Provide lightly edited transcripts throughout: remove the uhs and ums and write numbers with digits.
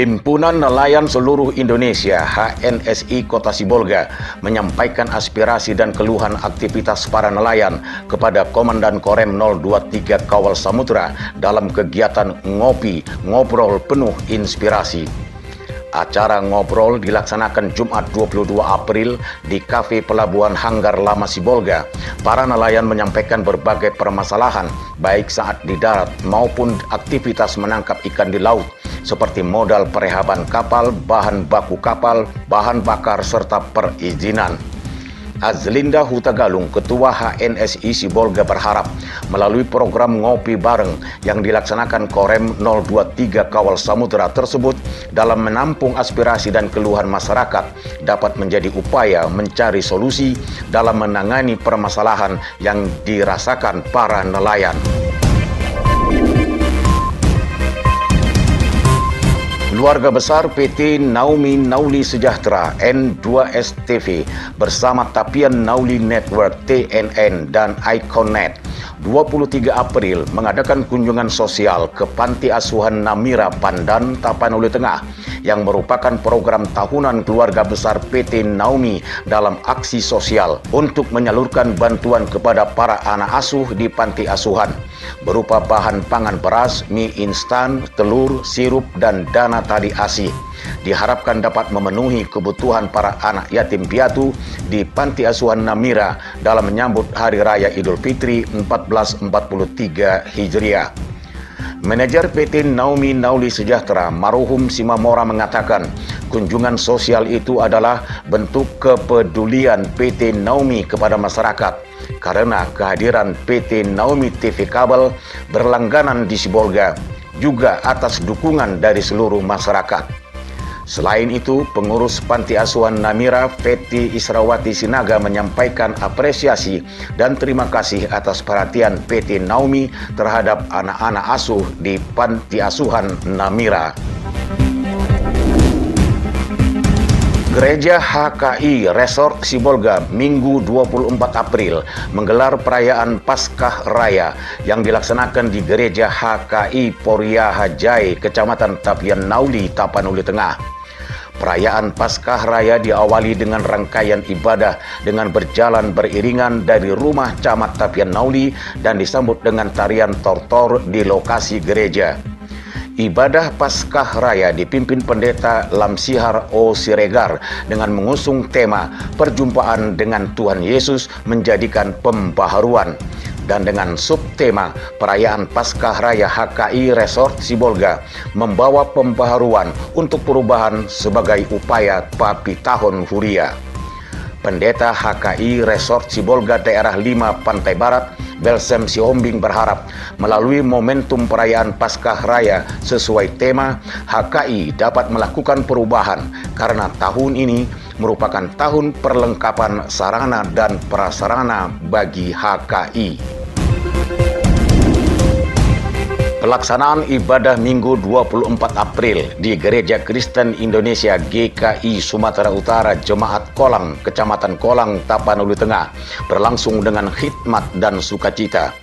Himpunan Nelayan Seluruh Indonesia HNSI Kota Sibolga menyampaikan aspirasi dan keluhan aktivitas para nelayan kepada Komandan Korem 023 Kawal Samudra dalam kegiatan ngobrol penuh inspirasi. Acara ngobrol dilaksanakan Jumat 22 April di Kafe Pelabuhan Hanggar Lama Sibolga. Para nelayan menyampaikan berbagai permasalahan baik saat di darat maupun aktivitas menangkap ikan di laut, seperti modal perehaban kapal, bahan baku kapal, bahan bakar, serta perizinan. Azlinda Hutagalung, Ketua HNSI Sibolga, berharap melalui program Ngopi Bareng yang dilaksanakan Korem 023 Kawal Samudra tersebut dalam menampung aspirasi dan keluhan masyarakat dapat menjadi upaya mencari solusi dalam menangani permasalahan yang dirasakan para nelayan. Keluarga besar PT Naumi Nauli Sejahtera N2STV bersama Tapian Nauli Network TNN dan Iconnet 23 April mengadakan kunjungan sosial ke Panti Asuhan Namira Pandan, Tapanuli Tengah yang merupakan program tahunan keluarga besar PT Naumi dalam aksi sosial untuk menyalurkan bantuan kepada para anak asuh di panti asuhan berupa bahan pangan beras, mie instan, telur, sirup, dan dana tali ASI. Diharapkan dapat memenuhi kebutuhan para anak yatim piatu di Panti Asuhan Namira dalam menyambut Hari Raya Idul Fitri 1443 Hijriah. Manajer PT Naumi Nauli Sejahtera Maruhum Simamora mengatakan kunjungan sosial itu adalah bentuk kepedulian PT Naumi kepada masyarakat karena kehadiran PT Naumi TV Kabel berlangganan di Sibolga juga atas dukungan dari seluruh masyarakat. Selain itu, pengurus Panti Asuhan Namira Feti Israwati Sinaga menyampaikan apresiasi dan terima kasih atas perhatian PT Naumi terhadap anak-anak asuh di Panti Asuhan Namira. Gereja HKI Resort Sibolga Minggu 24 April menggelar perayaan Paskah Raya yang dilaksanakan di Gereja HKI Poria Hajai, Kecamatan Tapian Nauli, Tapanuli Tengah. Perayaan Paskah Raya diawali dengan rangkaian ibadah dengan berjalan beriringan dari rumah Camat Tapian Nauli dan disambut dengan tarian tortor di lokasi gereja. Ibadah Paskah Raya dipimpin Pendeta Lamsihar O. Siregar dengan mengusung tema perjumpaan dengan Tuhan Yesus menjadikan pembaharuan, dan dengan subtema perayaan Paskah Raya HKI Resort Sibolga membawa pembaharuan untuk perubahan sebagai upaya Papi Tahun Huria. Pendeta HKI Resort Sibolga Daerah 5 Pantai Barat Belsem Sihombing berharap melalui momentum perayaan Paskah Raya sesuai tema, HKI dapat melakukan perubahan karena tahun ini merupakan tahun perlengkapan sarana dan prasarana bagi HKI. Pelaksanaan ibadah Minggu 24 April di Gereja Kristen Indonesia GKI Sumatera Utara Jemaat Kolang, Kecamatan Kolang, Tapanuli Tengah berlangsung dengan khidmat dan sukacita.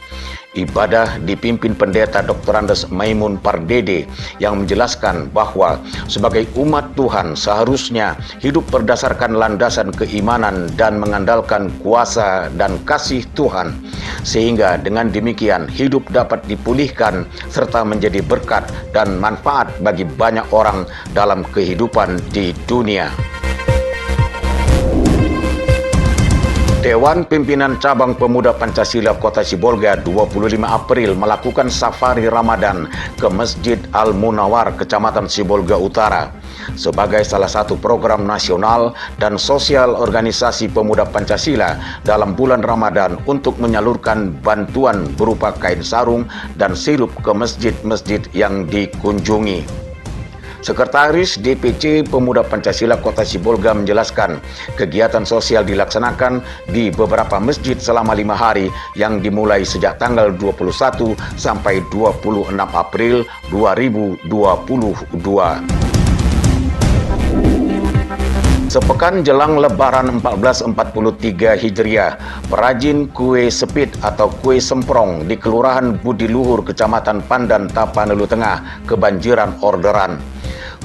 Ibadah dipimpin Pendeta Dr. Andes Maimun Pardede yang menjelaskan bahwa sebagai umat Tuhan seharusnya hidup berdasarkan landasan keimanan dan mengandalkan kuasa dan kasih Tuhan, sehingga dengan demikian hidup dapat dipulihkan serta menjadi berkat dan manfaat bagi banyak orang dalam kehidupan di dunia. Dewan Pimpinan Cabang Pemuda Pancasila Kota Sibolga 25 April melakukan safari Ramadan ke Masjid Al-Munawar, Kecamatan Sibolga Utara sebagai salah satu program nasional dan sosial organisasi pemuda Pancasila dalam bulan Ramadan untuk menyalurkan bantuan berupa kain sarung dan sirup ke masjid-masjid yang dikunjungi. Sekretaris DPC Pemuda Pancasila Kota Sibolga menjelaskan kegiatan sosial dilaksanakan di beberapa masjid selama 5 hari yang dimulai sejak tanggal 21 sampai 26 April 2022. Sepekan jelang Lebaran 1443 Hijriah, perajin kue sepit atau kue semprong di Kelurahan Budi Luhur, Kecamatan Pandan, Tapanuli Tengah, kebanjiran orderan.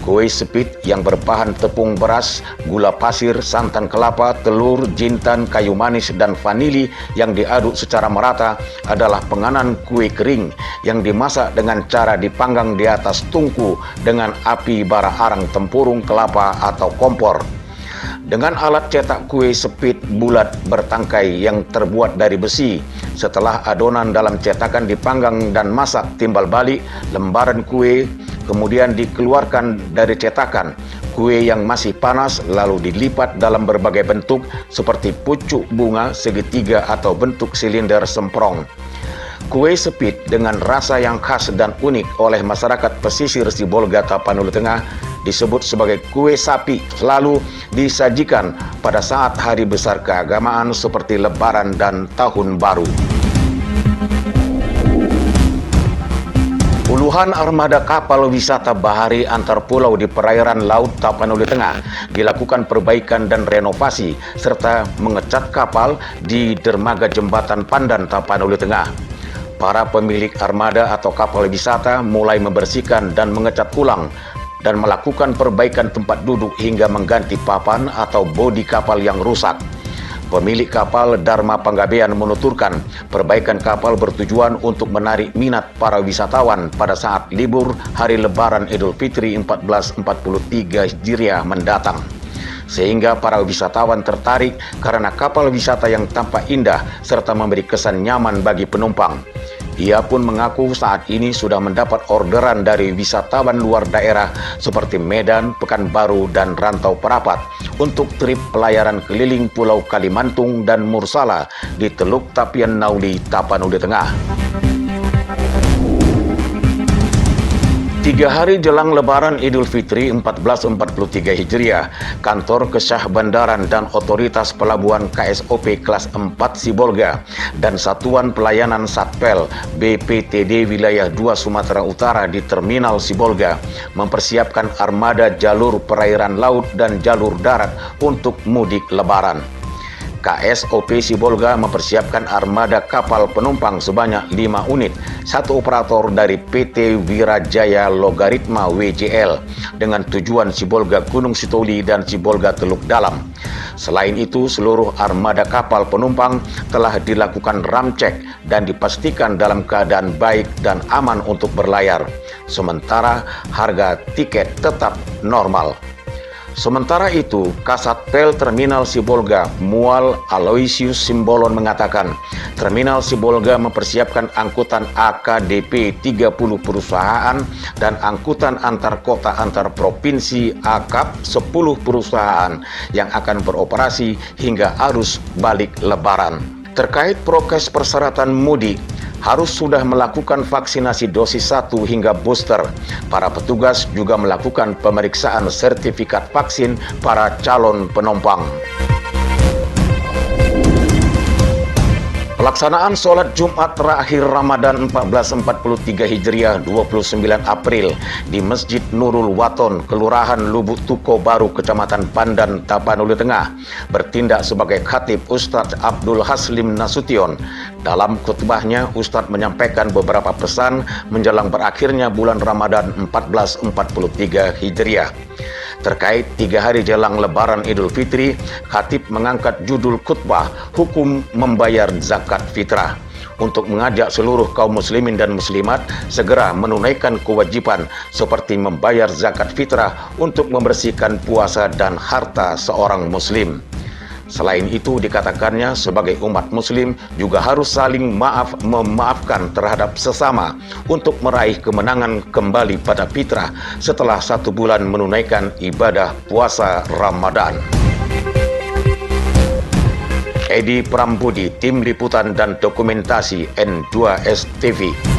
Kue sepit yang berbahan tepung beras, gula pasir, santan kelapa, telur, jintan, kayu manis, dan vanili yang diaduk secara merata adalah penganan kue kering yang dimasak dengan cara dipanggang di atas tungku dengan api bara arang tempurung kelapa atau kompor. Dengan alat cetak kue sepit bulat bertangkai yang terbuat dari besi, setelah adonan dalam cetakan dipanggang dan masak timbal balik, lembaran kue kemudian dikeluarkan dari cetakan. Kue yang masih panas lalu dilipat dalam berbagai bentuk seperti pucuk bunga, segitiga, atau bentuk silinder semprong. Kue sepit dengan rasa yang khas dan unik oleh masyarakat pesisir Sibolga Tapanuli Tengah disebut sebagai kue sapi, selalu disajikan pada saat hari besar keagamaan seperti Lebaran dan Tahun Baru. Puluhan armada kapal wisata bahari antar pulau di perairan Laut Tapanuli Tengah dilakukan perbaikan dan renovasi serta mengecat kapal di dermaga jembatan Pandan Tapanuli Tengah. Para pemilik armada atau kapal wisata mulai membersihkan dan mengecat ulang dan melakukan perbaikan tempat duduk hingga mengganti papan atau bodi kapal yang rusak. Pemilik kapal Dharma Panggabean menuturkan perbaikan kapal bertujuan untuk menarik minat para wisatawan pada saat libur Hari Lebaran Idul Fitri 1443 Hijriah mendatang. Sehingga para wisatawan tertarik karena kapal wisata yang tampak indah serta memberi kesan nyaman bagi penumpang. Ia pun mengaku saat ini sudah mendapat orderan dari wisatawan luar daerah seperti Medan, Pekanbaru, dan Rantau Perapat untuk trip pelayaran keliling Pulau Kalimantung dan Mursala di Teluk Tapian Nauli, Tapanuli Tengah. 3 hari jelang Lebaran Idul Fitri 1443 Hijriah, Kantor Kesyah Bandaran dan Otoritas Pelabuhan KSOP Kelas 4 Sibolga dan Satuan Pelayanan Satpel BPTD Wilayah 2 Sumatera Utara di Terminal Sibolga mempersiapkan armada jalur perairan laut dan jalur darat untuk mudik Lebaran. KSOP Sibolga mempersiapkan armada kapal penumpang sebanyak 5 unit, 1 operator dari PT Wirajaya Logaritma WJL dengan tujuan Sibolga Gunung Sitoli dan Sibolga Teluk Dalam. Selain itu, seluruh armada kapal penumpang telah dilakukan ramcek dan dipastikan dalam keadaan baik dan aman untuk berlayar. Sementara harga tiket tetap normal. Sementara itu, Kasatpel Terminal Sibolga Mual Aloysius Simbolon mengatakan, Terminal Sibolga mempersiapkan angkutan AKDP 30 perusahaan dan angkutan antar kota antar provinsi AKAP 10 perusahaan yang akan beroperasi hingga arus balik Lebaran. Terkait prokes persyaratan mudik, harus sudah melakukan vaksinasi dosis 1 hingga booster. Para petugas juga melakukan pemeriksaan sertifikat vaksin para calon penumpang. Pelaksanaan sholat Jumat terakhir Ramadan 1443 Hijriah 29 April di Masjid Nurul Waton, Kelurahan Lubuk Tuko Baru, Kecamatan Pandan, Tapanuli Tengah, bertindak sebagai khatib Ustadz Abdul Haslim Nasution. Dalam khutbahnya, Ustadz menyampaikan beberapa pesan menjelang berakhirnya bulan Ramadan 1443 Hijriah. Terkait 3 hari jelang Lebaran Idul Fitri, khatib mengangkat judul khutbah Hukum Membayar Zakat Fitrah untuk mengajak seluruh kaum muslimin dan muslimat segera menunaikan kewajiban seperti membayar zakat fitrah untuk membersihkan puasa dan harta seorang muslim. Selain itu, dikatakannya sebagai umat muslim juga harus saling memaafkan terhadap sesama untuk meraih kemenangan kembali pada fitrah setelah 1 bulan menunaikan ibadah puasa Ramadan. Edi Prambudi, Tim Liputan dan Dokumentasi N2S TV.